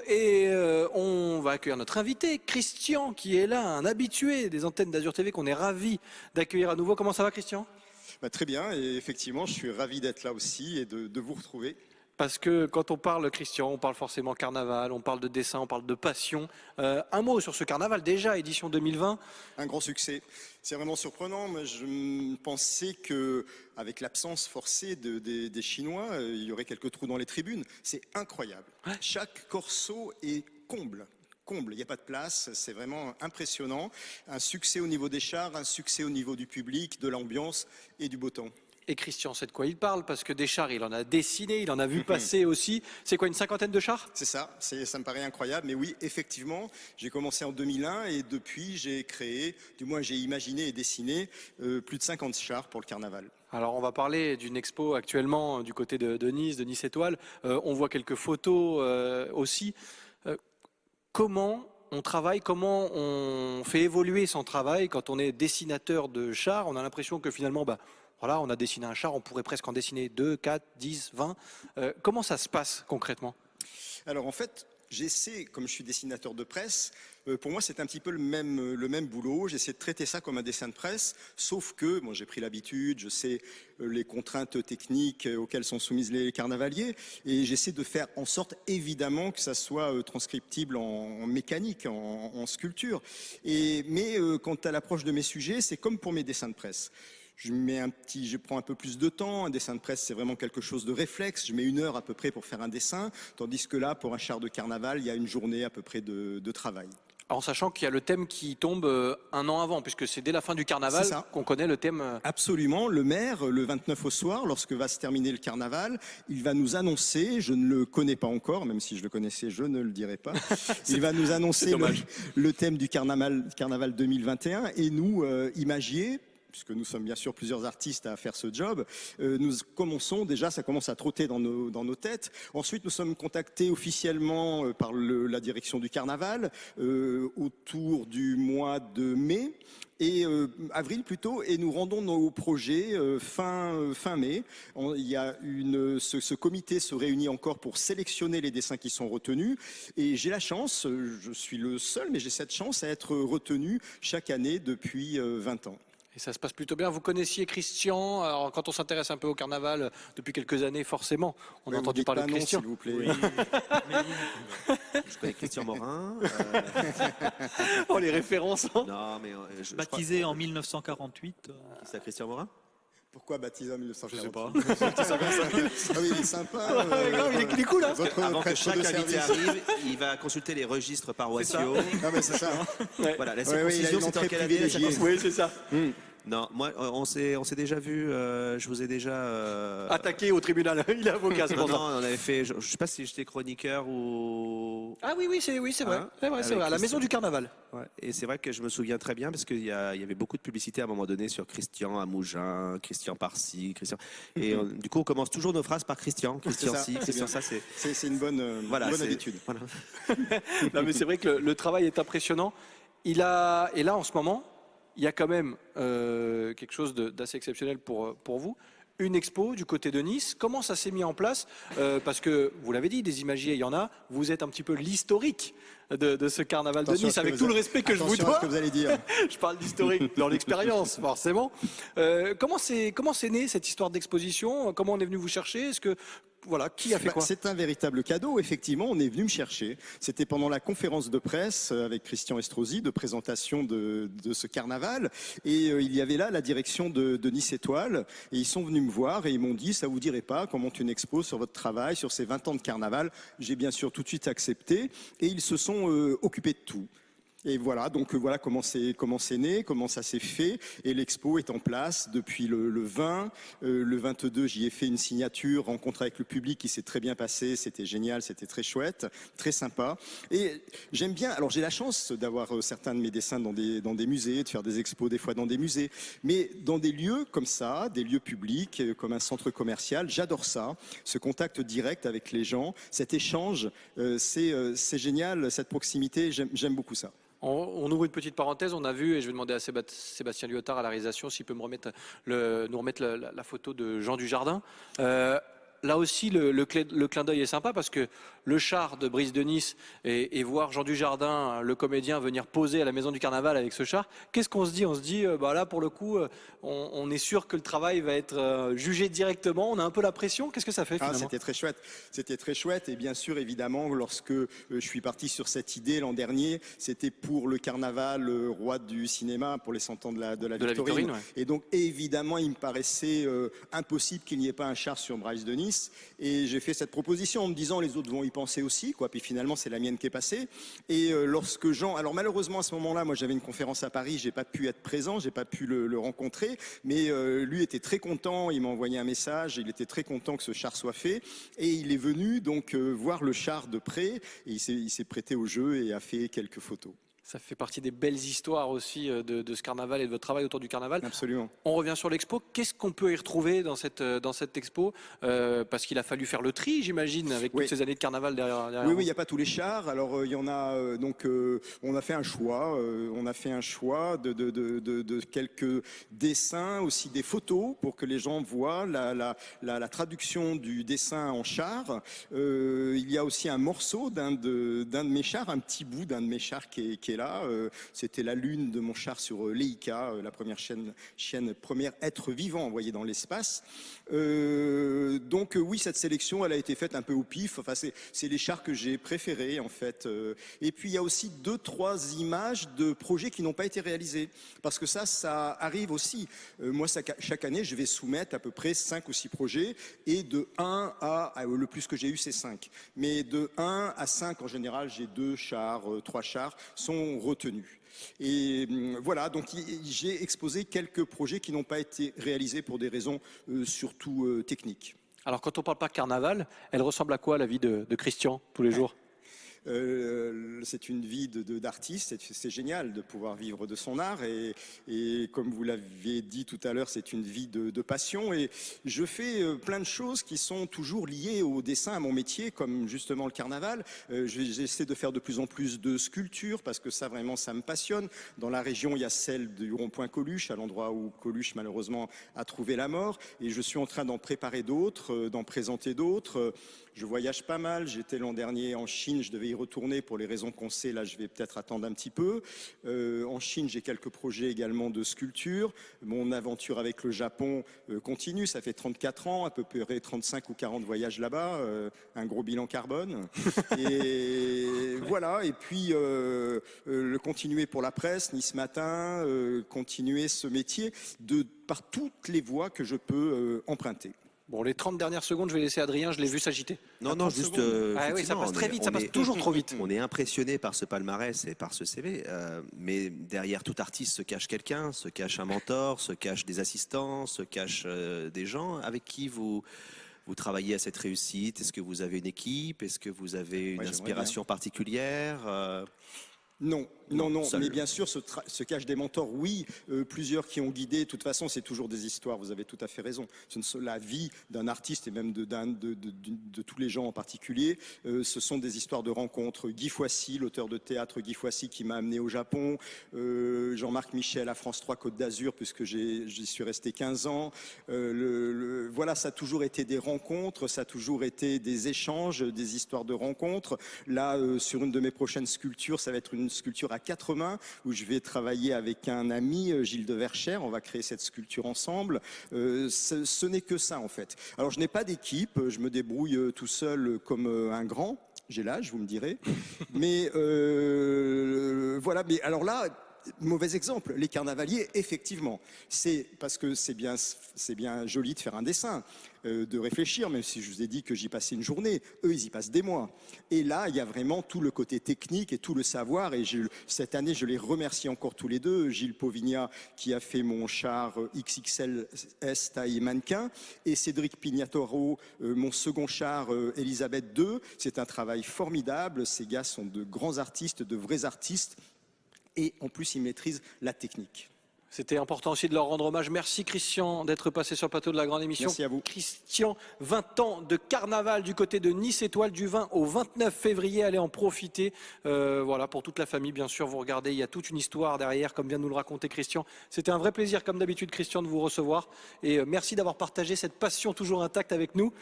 On va accueillir notre invité, Christian, qui est là, un habitué des antennes d'Azur TV qu'on est ravi d'accueillir à nouveau. Comment ça va, Christian? Très bien, et effectivement, je suis ravi d'être là aussi et de vous retrouver. Parce que quand on parle Christian, on parle forcément carnaval, on parle de dessin, on parle de passion. Un mot sur ce carnaval, déjà, édition 2020. Un grand succès. C'est vraiment surprenant. Moi, je pensais que, avec l'absence forcée des Chinois, il y aurait quelques trous dans les tribunes. C'est incroyable. Ouais. Chaque corso est comble. Il n'y a pas de place, c'est vraiment impressionnant. Un succès au niveau des chars, un succès au niveau du public, de l'ambiance et du beau temps. Et Christian sait de quoi il parle, parce que des chars, il en a dessiné, il en a vu passer aussi. C'est quoi, une cinquantaine de chars? C'est ça, ça me paraît incroyable. Mais oui, effectivement, j'ai commencé en 2001 et depuis, j'ai créé, du moins j'ai imaginé et dessiné plus de 50 chars pour le carnaval. Alors on va parler d'une expo actuellement du côté de Nice Étoile. On voit quelques photos aussi. Comment on travaille, comment on fait évoluer son travail quand on est dessinateur de chars? On a l'impression que finalement, voilà, on a dessiné un char, on pourrait presque en dessiner 2, 4, 10, 20. Comment ça se passe concrètement? Alors en fait, j'essaie, comme je suis dessinateur de presse, pour moi c'est un petit peu le même boulot. J'essaie de traiter ça comme un dessin de presse, sauf que j'ai pris l'habitude, je sais les contraintes techniques auxquelles sont soumises les carnavaliers, et j'essaie de faire en sorte évidemment que ça soit transcriptible en mécanique, en sculpture. Mais quant à l'approche de mes sujets, c'est comme pour mes dessins de presse. Je prends un peu plus de temps. Un dessin de presse, c'est vraiment quelque chose de réflexe. Je mets 1 heure à peu près pour faire un dessin, tandis que là, pour un char de carnaval, il y a une journée à peu près de travail. En sachant qu'il y a le thème qui tombe un an avant, puisque c'est dès la fin du carnaval qu'on connaît le thème. Absolument. Le maire, le 29 au soir, lorsque va se terminer le carnaval, il va nous annoncer, je ne le connais pas encore, même si je le connaissais, je ne le dirai pas. Il va nous annoncer le thème du carnaval 2021 et nous, imagiers, puisque nous sommes bien sûr plusieurs artistes à faire ce job, nous commençons déjà, ça commence à trotter dans nos têtes. Ensuite, nous sommes contactés officiellement par la direction du carnaval autour du mois de mai. Et avril plutôt, et nous rendons nos projets fin mai. Ce comité se réunit encore pour sélectionner les dessins qui sont retenus. Et j'ai la chance, je suis le seul, mais j'ai cette chance à être retenu chaque année depuis 20 ans. Et ça se passe plutôt bien. Vous connaissiez Christian? Alors, quand on s'intéresse un peu au carnaval depuis quelques années, forcément, on a entendu parler de Christian. S'il vous plaît. Oui. Je connais Christian Morin. Oh, les références, hein. Non, mais Baptisé en 1948. C'est Christian Morin? Pourquoi baptisé en 1940? Je sais pas. Ah oui, il est sympa. Il est cool, hein. Avant que chaque invité arrive, il va consulter les registres paroissiaux. Non, mais c'est ça. Ouais. Voilà, la Ouais, il a circoncision, une c'était en entrée quelle année la privilégiée. Oui, c'est ça. Non, moi, on s'est déjà vu. Je vous ai déjà Attaqué au tribunal. Il est avocat, c'est Non, pour ça. non, on avait fait. Je sais pas si j'étais chroniqueur ou. Ah oui, c'est vrai. Hein, C'est vrai. À la avec maison du carnaval. Ouais. Et c'est vrai que je me souviens très bien parce qu'il y avait beaucoup de publicité à un moment donné sur Christian à Mougins, Christian par-ci, Christian. Et du coup, on commence toujours nos phrases par Christian. Christian ça, ci, c'est Christian bien. ça, c'est. C'est une bonne habitude. Voilà. Non, mais c'est vrai que le travail est impressionnant. Et là, en ce moment, il y a quand même quelque chose d'assez exceptionnel pour vous. Une expo du côté de Nice. Comment ça s'est mis en place? Parce que, vous l'avez dit, des imagiers, il y en a. Vous êtes un petit peu l'historique de ce carnaval de Nice, avec tout le respect que je vous dois. À ce que vous allez dire. Je parle d'historique dans l'expérience, forcément. Comment c'est né cette histoire d'exposition? Comment on est venu vous chercher? Qui a fait quoi? C'est un véritable cadeau, effectivement, on est venu me chercher. C'était pendant la conférence de presse avec Christian Estrosi de présentation de ce carnaval. Et il y avait là la direction de Nice Étoile. Et ils sont venus me voir et ils m'ont dit, ça vous dirait pas qu'on monte une expo sur votre travail, sur ces 20 ans de carnaval? J'ai bien sûr tout de suite accepté. Et ils se sont occupés de tout. Et voilà, donc voilà comment c'est né, comment ça s'est fait. Et l'expo est en place depuis le 20. Le 22, j'y ai fait une signature, rencontre avec le public qui s'est très bien passé. C'était génial, c'était très chouette, très sympa. Et j'aime bien, alors j'ai la chance d'avoir certains de mes dessins dans des musées, de faire des expos des fois dans des musées. Mais dans des lieux comme ça, des lieux publics, comme un centre commercial, j'adore ça. Ce contact direct avec les gens, cet échange, c'est génial, cette proximité, j'aime beaucoup ça. On ouvre une petite parenthèse, on a vu, et je vais demander à Sébastien Lyotard à la réalisation s'il peut nous remettre la photo de Jean Dujardin. Là aussi, le clin d'œil est sympa parce que le char de Brice de Nice et voir Jean Dujardin, le comédien, venir poser à la Maison du Carnaval avec ce char, qu'est-ce qu'on se dit? On se dit, bah là, pour le coup, on est sûr que le travail va être jugé directement. On a un peu la pression. Qu'est-ce que ça fait Ah, finalement? c'était très chouette. C'était très chouette. Et bien sûr, évidemment, lorsque je suis parti sur cette idée l'an dernier, c'était pour le carnaval roi du cinéma, pour les 100 ans de la Victorine. Ouais. Et donc, évidemment, il me paraissait impossible qu'il n'y ait pas un char sur Brice de Nice. Et j'ai fait cette proposition en me disant les autres vont y penser aussi, quoi. Puis finalement, c'est la mienne qui est passée. Et lorsque Jean, alors malheureusement à ce moment-là, moi j'avais une conférence à Paris, j'ai pas pu être présent, j'ai pas pu le rencontrer, mais lui était très content. Il m'a envoyé un message, il était très content que ce char soit fait, et il est venu donc voir le char de près. Et il s'est prêté au jeu et a fait quelques photos. Ça fait partie des belles histoires aussi de ce carnaval et de votre travail autour du carnaval. Absolument. On revient sur l'expo. Qu'est-ce qu'on peut y retrouver dans cette expo? Parce qu'il a fallu faire le tri, j'imagine, avec toutes ces années de carnaval derrière Oui, vous. il n'y a pas tous les chars. Alors, il y en a. On a fait un choix. On a fait un choix de quelques dessins, aussi des photos, pour que les gens voient la traduction du dessin en char. Il y a aussi un morceau d'un de mes chars, un petit bout d'un de mes chars qui est là. C'était la lune de mon char sur Leica, la première première être vivant envoyé dans l'espace. Oui, cette sélection, elle a été faite un peu au pif. Enfin, c'est les chars que j'ai préférés en fait. Et puis il y a aussi 2-3 images de projets qui n'ont pas été réalisés, parce que ça arrive aussi. Moi, chaque année, je vais soumettre à peu près 5 ou 6 projets, et de 1 à le plus que j'ai eu, c'est 5. Mais de 1 à 5 en général, j'ai 2 chars, 3 chars sont retenus. Et voilà, donc j'ai exposé quelques projets qui n'ont pas été réalisés pour des raisons surtout techniques. Alors quand on parle pas carnaval, elle ressemble à quoi la vie de Christian tous les jours? C'est une vie d'artiste, c'est génial de pouvoir vivre de son art, et comme vous l'avez dit tout à l'heure, c'est une vie de passion, et je fais plein de choses qui sont toujours liées au dessin, à mon métier, comme justement le carnaval. J'essaie de faire de plus en plus de sculptures, parce que ça vraiment ça me passionne. Dans la région, il y a celle du rond-point Coluche, à l'endroit où Coluche malheureusement a trouvé la mort, et je suis en train d'en préparer d'autres, d'en présenter d'autres. Je voyage pas mal, j'étais l'an dernier en Chine, je devais y retourner pour les raisons qu'on sait, là je vais peut-être attendre un petit peu. En Chine, j'ai quelques projets également de sculpture. Mon aventure avec le Japon continue, ça fait 34 ans, à peu près 35 ou 40 voyages là-bas, un gros bilan carbone. Et voilà, et puis le continuer pour la presse, Nice Matin, continuer ce métier par toutes les voies que je peux emprunter. Bon, les 30 dernières secondes, je vais laisser Adrien, je l'ai vu s'agiter. Non, juste. Ah oui, ça passe très vite, ça passe toujours trop vite. On est impressionné par ce palmarès et par ce CV, mais derrière tout artiste se cache quelqu'un, se cache un mentor, se cache des assistants, se cache des gens avec qui vous travaillez à cette réussite. Est-ce que vous avez une équipe? Est-ce que vous avez une inspiration particulière? Non, mais bien sûr, se cachent des mentors, oui, plusieurs qui ont guidé. De toute façon, c'est toujours des histoires, vous avez tout à fait raison. La vie d'un artiste, et même de tous les gens en particulier, ce sont des histoires de rencontres. Guy Foissy, l'auteur de théâtre Guy Foissy, qui m'a amené au Japon, Jean-Marc Michel à France 3 Côte d'Azur, puisque j'y suis resté 15 ans. Voilà, ça a toujours été des rencontres, ça a toujours été des échanges, des histoires de rencontres. Là, sur une de mes prochaines sculptures, ça va être une sculpture à 4 mains, où je vais travailler avec un ami, Gilles de Verchères. On va créer cette sculpture ensemble. Ce n'est que ça en fait. Alors je n'ai pas d'équipe, je me débrouille tout seul comme un grand. J'ai l'âge, vous me direz. Mais voilà, mais alors là, mauvais exemple, les carnavaliers, effectivement, c'est parce que c'est bien joli de faire un dessin, de réfléchir, même si je vous ai dit que j'y passais une journée, eux ils y passent des mois. Et là, il y a vraiment tout le côté technique et tout le savoir, et cette année, je les remercie encore tous les deux, Gilles Povignat qui a fait mon char XXL S taille mannequin, et Cédric Pignataro, mon second char Elisabeth II. C'est un travail formidable, ces gars sont de grands artistes, de vrais artistes, et en plus ils maîtrisent la technique. C'était important aussi de leur rendre hommage. Merci Christian d'être passé sur le plateau de la grande émission. Merci à vous. Christian, 20 ans de carnaval du côté de Nice Étoile, du 20 au 29 février. Allez en profiter. Voilà, pour toute la famille, bien sûr. Vous regardez, il y a toute une histoire derrière, comme vient de nous le raconter Christian. C'était un vrai plaisir, comme d'habitude, Christian, de vous recevoir. Et merci d'avoir partagé cette passion toujours intacte avec nous.